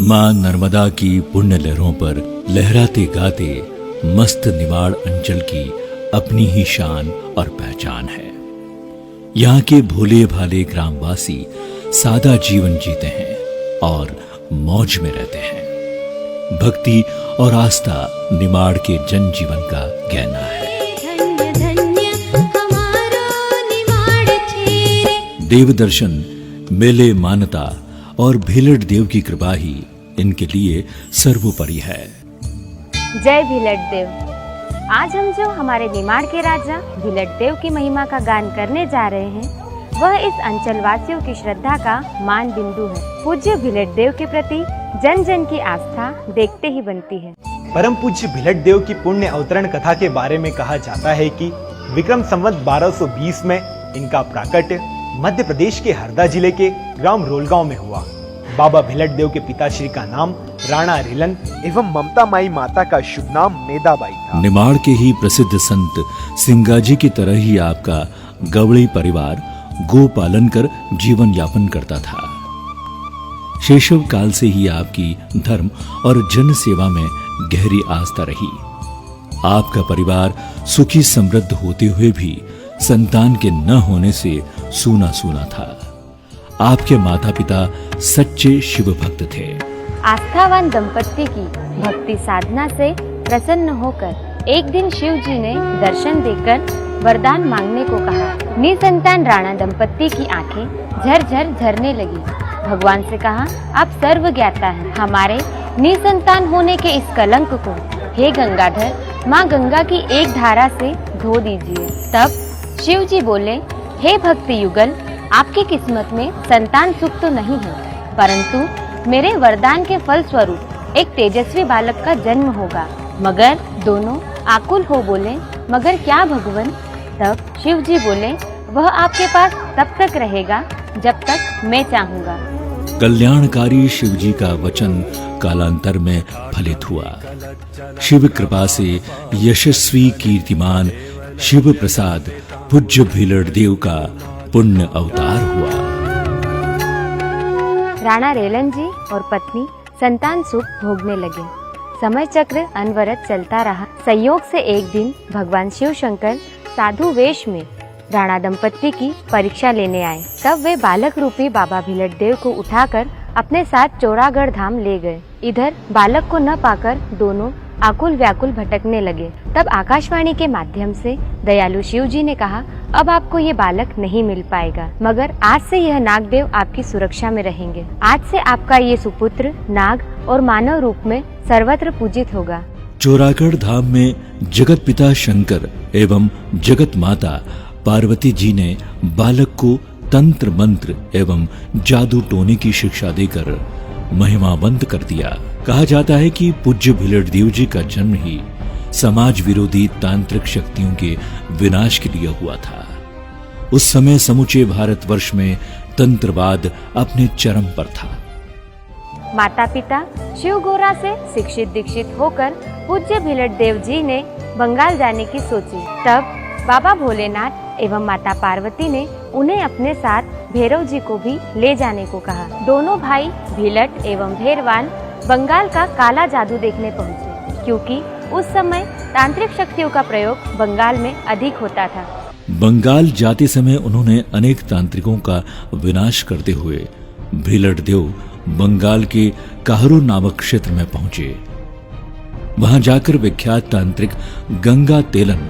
मां नर्मदा की पुण्य लहरों पर लहराते गाते मस्त निमाड़ अंचल की अपनी ही शान और पहचान है। यहाँ के भोले भाले ग्रामवासी सादा जीवन जीते हैं और मौज में रहते हैं। भक्ति और आस्था निमाड़ के जनजीवन का गहना है। देव दर्शन, मेले, मान्यता और भीलट देव की कृपा ही इनके लिए सर्वोपरि है। जय भीलट देव। आज हम जो हमारे निमाड़ के राजा भीलट देव की महिमा का गान करने जा रहे हैं, वह इस अंचल वासियों की श्रद्धा का मान बिंदु है। पूज्य भीलट देव के प्रति जन जन की आस्था देखते ही बनती है। परम पूज्य भीलट देव की पुण्य अवतरण कथा के बारे में कहा जाता है कि विक्रम संवत 1220 में इनका प्राकट्य मध्य प्रदेश के हरदा जिले के ग्राम रोलगांव में हुआ। बाबा भीलट देव के पिताश्री का नाम राणा रेलन एवं ममता माई माता का शुभ नाम मेदाबाई था। निमाड़ के ही प्रसिद्ध संत सिंगाजी की तरह ही आपका गवड़ी परिवार गो पालन कर जीवन यापन करता था। शैशव काल से ही आपकी धर्म और जन सेवा में गहरी आस्था रही। आपका परिवार सुखी समृद्ध होते हुए भी संतान के न होने से सूना सूना था। आपके माता पिता सच्चे शिव भक्त थे। आस्थावान दंपत्ति की भक्ति साधना से प्रसन्न होकर एक दिन शिव जी ने दर्शन देकर वरदान मांगने को कहा। निसंतान राणा दंपत्ति की आंखें झरझर झरने लगी। भगवान से कहा, आप सर्व ज्ञाता हैं, हमारे निसंतान होने के इस कलंक को हे गंगाधर माँ गंगा की एक धारा से धो दीजिए। तब शिव जी बोले, हे भक्ति युगल, आपकी किस्मत में संतान सुख तो नहीं है, परंतु मेरे वरदान के फल स्वरूप एक तेजस्वी बालक का जन्म होगा। मगर दोनों आकुल हो बोले, मगर क्या भगवान? तब शिव जी बोले, वह आपके पास तब तक रहेगा जब तक मैं चाहूँगा। कल्याणकारी शिव जी का वचन कालांतर में फलित हुआ। शिव कृपा से यशस्वी कीर्तिमान शिव प्रसाद पूज्य भीलट देव का पुण्य अवतार हुआ। राणा रेलन जी और पत्नी संतान सुख भोगने लगे। समय चक्र अनवरत चलता रहा। संयोग से एक दिन भगवान शिव शंकर साधु वेश में राणा दंपत्ति की परीक्षा लेने आए। तब वे बालक रूपी बाबा भीलट देव को उठाकर अपने साथ चौरागढ़ धाम ले गए। इधर बालक को न पाकर दोनों आकुल व्याकुल भटकने लगे। तब आकाशवाणी के माध्यम से दयालु शिव जी ने कहा, अब आपको ये बालक नहीं मिल पाएगा, मगर आज से यह नागदेव आपकी सुरक्षा में रहेंगे। आज से आपका ये सुपुत्र नाग और मानव रूप में सर्वत्र पूजित होगा। चौरागढ़ धाम में जगत पिता शंकर एवं जगत माता पार्वती जी ने बालक को तंत्र मंत्र एवं जादू टोने की शिक्षा देकर महिमावंत कर दिया। कहा जाता है कि पूज्य भीलट देव जी का जन्म ही समाज विरोधी तांत्रिक शक्तियों के विनाश के लिए हुआ था। उस समय समूचे भारतवर्ष में तंत्रवाद अपने चरम पर था। माता पिता शिव गोरा से शिक्षित दीक्षित होकर पूज्य भीलट देव जी ने बंगाल जाने की सोची। तब बाबा भोलेनाथ एवं माता पार्वती ने उन्हें अपने साथ भैरव जी को भी ले जाने को कहा। दोनों भाई भीलट एवं भैरवान बंगाल का काला जादू देखने पहुँचे, क्योंकि उस समय तांत्रिक शक्तियों का प्रयोग बंगाल में अधिक होता था। बंगाल जाते समय उन्होंने अनेक तांत्रिकों का विनाश करते हुए भीलट देव बंगाल के काहरू नामक क्षेत्र में पहुंचे। वहां जाकर विख्यात तांत्रिक गंगा तेलन,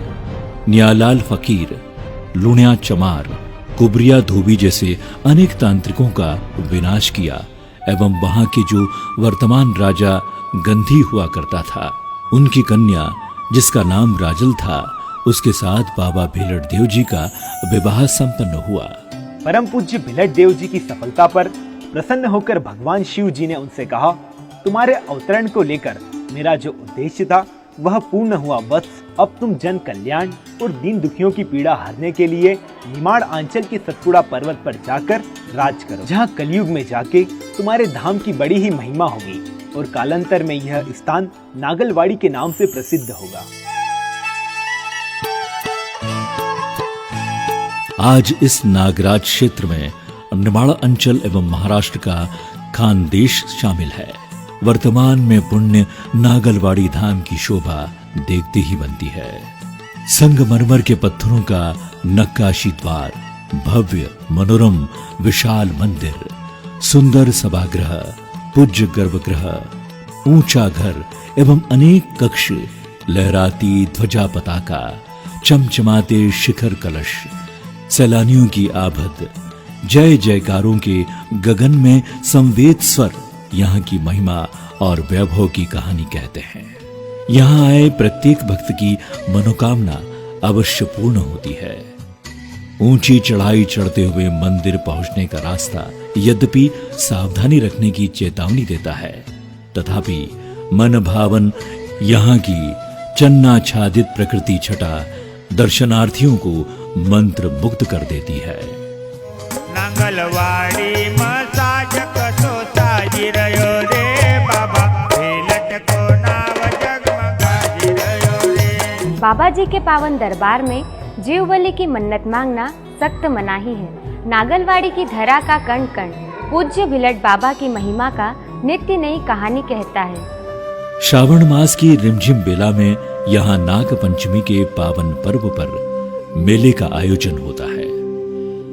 नियालाल फकीर, लुणिया चमार, कुबरिया धोबी जैसे अनेक तांत्रिकों का विनाश किया एवं वहां के जो वर्तमान राजा गंधी हुआ करता था, उनकी कन्या जिसका नाम राजल था, उसके साथ बाबा भीलट देव जी का विवाह संपन्न हुआ। परम पूज्य भीलट देव जी की सफलता पर प्रसन्न होकर भगवान शिव जी ने उनसे कहा, तुम्हारे अवतरण को लेकर मेरा जो उद्देश्य था वह पूर्ण हुआ। बस अब तुम जन कल्याण और दीन दुखियों की पीड़ा हरने के लिए निमाड़ आंचल के सतपुड़ा पर्वत पर जाकर राज करो, जहाँ कलयुग में जाके तुम्हारे धाम की बड़ी ही महिमा होगी और कालांतर में यह स्थान नागलवाड़ी के नाम से प्रसिद्ध होगा। आज इस नागराज क्षेत्र में निमाड़ अंचल एवं महाराष्ट्र का खानदेश शामिल है। वर्तमान में पुण्य नागलवाड़ी धाम की शोभा देखते ही बनती है। संगमरमर के पत्थरों का नक्काशी द्वार, भव्य मनोरम विशाल मंदिर, सुंदर सभागृह, पूज्य गर्भगृह, ऊंचा घर एवं अनेक कक्ष, लहराती ध्वजा पताका, चमचमाते शिखर कलश, सैलानियों की आभद, जय जयकारों के गगन में संवेद स्वर यहाँ की महिमा और वैभव की कहानी कहते हैं। यहाँ आए प्रत्येक भक्त की मनोकामना अवश्य पूर्ण होती है। ऊंची चढ़ाई चढ़ते हुए मंदिर पहुंचने का रास्ता यद्यपि सावधानी रखने की चेतावनी देता है, तथापि मन भावन यहाँ की चन्नाच्छादित प्रकृति छटा दर्शनार्थियों को मंत्र मुग्ध कर देती है। नांगलवाड़ी मसाज कसो साजी रयो रे बाबा, भेलट को नाव जगमगाजी रयो रे। बाबा जी के पावन दरबार में जीव बलि की मन्नत मांगना सख्त मनाही है। नागलवाड़ी की धरा का कण कण पूज्य भिलट बाबा की महिमा का नित्य नई कहानी कहता है। श्रावण मास की रिमझिम बेला में यहाँ नाग पंचमी के पावन पर्व पर मेले का आयोजन होता है।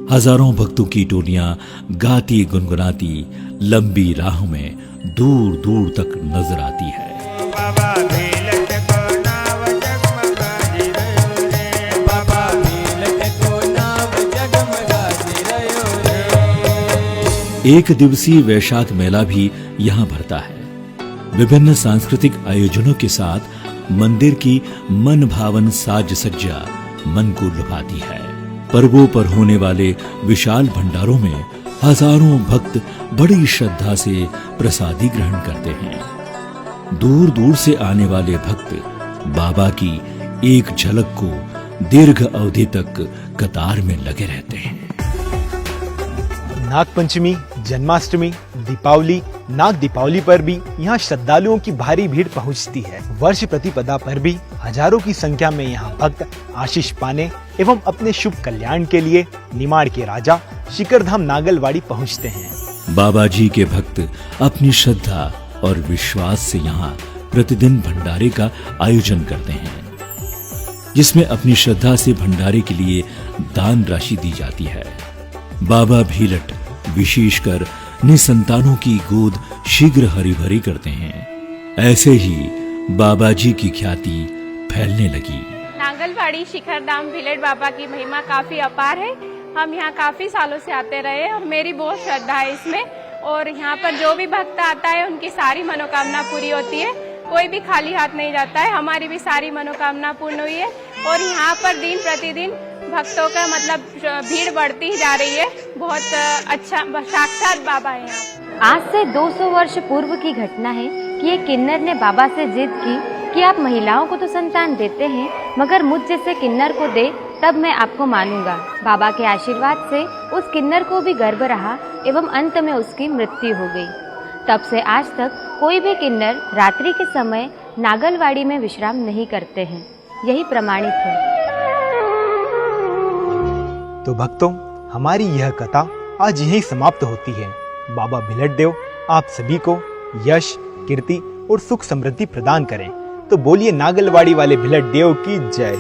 हजारों भक्तों की टोलियां गाती गुनगुनाती लंबी राहों में दूर दूर तक नजर आती है। बाबा भेलट को नाव जगमगाजी रयो रे, बाबा भेलट को नाव जगमगाजी रयो रे। एक दिवसीय वैशाख मेला भी यहाँ भरता है। विभिन्न सांस्कृतिक आयोजनों के साथ मंदिर की मन भावन साज सज्जा मन को लुभाती है। पर्वों पर होने वाले विशाल भंडारों में हजारों भक्त बड़ी श्रद्धा से प्रसादी ग्रहण करते हैं। दूर दूर से आने वाले भक्त बाबा की एक झलक को दीर्घ अवधि तक कतार में लगे रहते हैं। नागपंचमी, जन्माष्टमी, दीपावली, नाग दीपावली पर भी यहाँ श्रद्धालुओं की भारी भीड़ पहुँचती है। वर्ष प्रतिपदा पर भी हजारों की संख्या में यहाँ भक्त आशीष पाने एवं अपने शुभ कल्याण के लिए निमाड़ के राजा शिखरधाम नागलवाड़ी पहुँचते हैं। बाबा जी के भक्त अपनी श्रद्धा और विश्वास से यहाँ प्रतिदिन भंडारे का आयोजन करते हैं, जिसमें अपनी श्रद्धा से भंडारे के लिए दान राशि दी जाती है। बाबा भीलट विशेषकर निसंतानों की गोद शीघ्र हरी भरी करते हैं। ऐसे ही बाबा जी की ख्याति फैलने लगी। नागलवाड़ी शिखरधाम भिलट बाबा की महिमा काफी अपार है। हम यहाँ काफी सालों से आते रहे और मेरी बहुत श्रद्धा है इसमें। और यहाँ पर जो भी भक्त आता है उनकी सारी मनोकामना पूरी होती है। कोई भी खाली हाथ नहीं जाता है। हमारी भी सारी मनोकामना पूर्ण हुई है और यहाँ पर दिन प्रतिदिन भक्तों का भीड़ बढ़ती ही जा रही है। बहुत अच्छा, साक्षात बाबा है यहाँ। आज से 200 वर्ष पूर्व की घटना है कि एक किन्नर ने बाबा से जिद की कि आप महिलाओं को तो संतान देते हैं, मगर मुझ जैसे किन्नर को दे तब मैं आपको मानूंगा। बाबा के आशीर्वाद से उस किन्नर को भी गर्भ रहा एवं अंत में उसकी मृत्यु हो गई। तब से आज तक कोई भी किन्नर रात्रि के समय नागलवाड़ी में विश्राम नहीं करते हैं। यही प्रमाणित है। तो भक्तों, हमारी यह कथा आज यहीं समाप्त होती है। बाबा भिलट देव आप सभी को यश, कीर्ति और सुख समृद्धि प्रदान करें। तो बोलिए नागलवाड़ी वाले भिलट देव की जय।